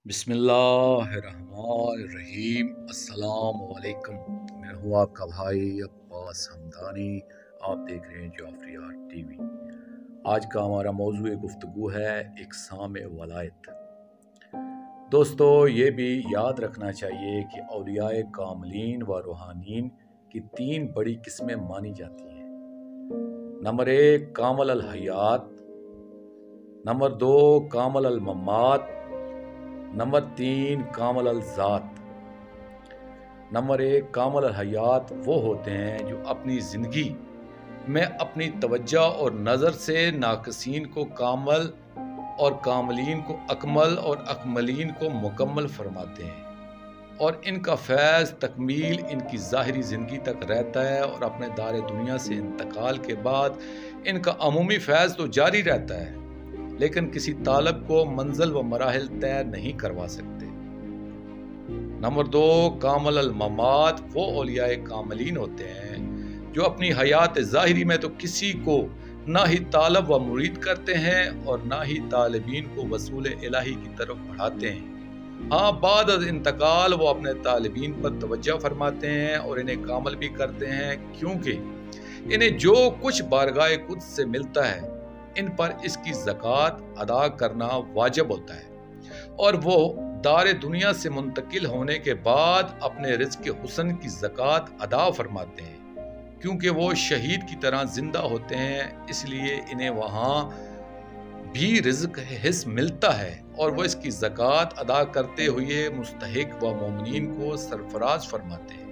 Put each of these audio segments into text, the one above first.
बिस्मिल्लाहिर्रहमानिर्रहीम। अस्सलाम वालेकुम। मैं हूँ आपका भाई अब्बास हमदानी। आप देख रहे हैं जाफरी आर्ट टीवी। आज का हमारा मौजूद गुफ्तगू है इक़साम वलायत। दोस्तों, ये भी याद रखना चाहिए कि औलियाए कामिलीन व रूहानीन की तीन बड़ी किस्में मानी जाती हैं। नंबर 1 कामल अल हयात, नंबर 2 कामल अल ममात, नंबर 3 कामल अल ज़ात। नंबर 1 कामल अल हयात वो होते हैं जो अपनी ज़िंदगी में अपनी तवज्जो और नज़र से नाक़सीन को कामल और कामलीन को अकमल और अकमलीन को मुकम्मल फरमाते हैं, और इनका फैज़ तकमील इनकी ज़ाहिरी ज़िंदगी तक रहता है, और अपने दारे दुनिया से इंतकाल के बाद इनका अमूमी फैज़ तो जारी रहता है, लेकिन किसी तालब को मंजिल व मराहिल तय नहीं करवा सकते। नंबर 2 कामल अल ममात वो औलियाए कामलीन होते हैं जो अपनी हयात ज़ाहिरी में तो किसी को ना ही तालब व मुरीद करते हैं और ना ही तालिबीन को वसूल इलाही की तरफ बढ़ाते हैं। हाँ, बाद इंतकाल वो अपने तालिबीन पर तवज्जो फरमाते हैं और इन्हें कामल भी करते हैं, क्योंकि इन्हें जो कुछ बारगाह कुद्स से मिलता है इन पर इसकी ज़कात अदा करना वाजिब होता है, और वो दारे दुनिया से मुंतकिल होने के बाद अपने रिज़्क़ के हुस्न की ज़कात अदा फरमाते हैं, क्योंकि वो शहीद की तरह जिंदा होते हैं, इसलिए इन्हें वहाँ भी रिज़्क़ हिस्स मिलता है, और वो इसकी ज़कात अदा करते हुए मुस्तहिक व मोमिनीन को सरफराज फरमाते हैं।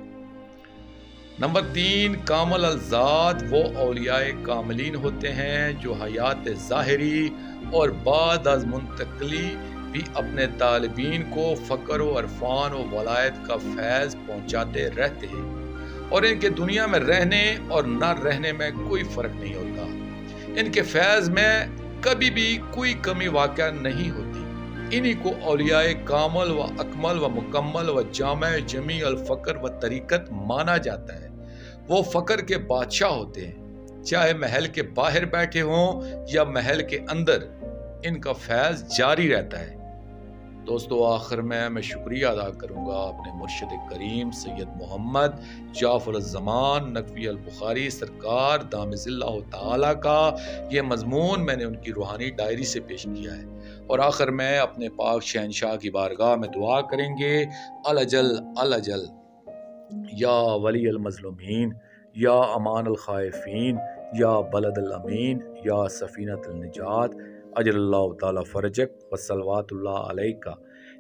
नंबर 3 कामल अल ज़ात वो औलियाए कामिलीन होते हैं जो हयात ज़ाहिरी और बाद अज़ मुंतकली भी अपने तालिबीन को फ़क्र व अरफान व वलायत का फैज़ पहुँचाते रहते हैं, और इनके दुनिया में रहने और न रहने में कोई फ़र्क नहीं होता। इनके फैज़ में कभी भी कोई कमी वाक़या नहीं होती। इन्हीं को औलियाए कामल व अकमल व मुकम्मल व जामे जमी अल फ़क्र व तरीक़त माना जाता है। वो फ़क्र के बादशाह होते हैं, चाहे महल के बाहर बैठे हों या महल के अंदर, इनका फैज़ जारी रहता है। दोस्तों, आखिर में मैं शुक्रिया अदा करूँगा अपने मुर्शिद करीम सैयद मोहम्मद जाफ़र ज़मान नकवी अल बुखारी सरकार दामिज़िल्लाहु ताला का। ये मज़मून मैंने उनकी रूहानी डायरी से पेश किया है, और आखिर में अपने पाक शहनशाह की बारगाह में दुआ करेंगे। अल अजल या वली अल मज़लूमीन, या अमान अल ख़ाइफ़ीन, या बलद अल अमीन, या सफ़ीनत अल निजात, अजरल्लाहु ताला फ़रजक व सलवातुल्लाह अलैका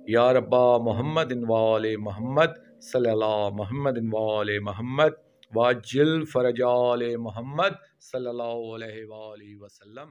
या रब्बा मुहम्मदिन व आले मुहम्मद सल्लल्लाहु मुहम्मदिन व आले मुहम्मद वाजिल फ़रजाले मुहम्मद सल्लल्लाहु अलैहि व आलिहि वसल्लम।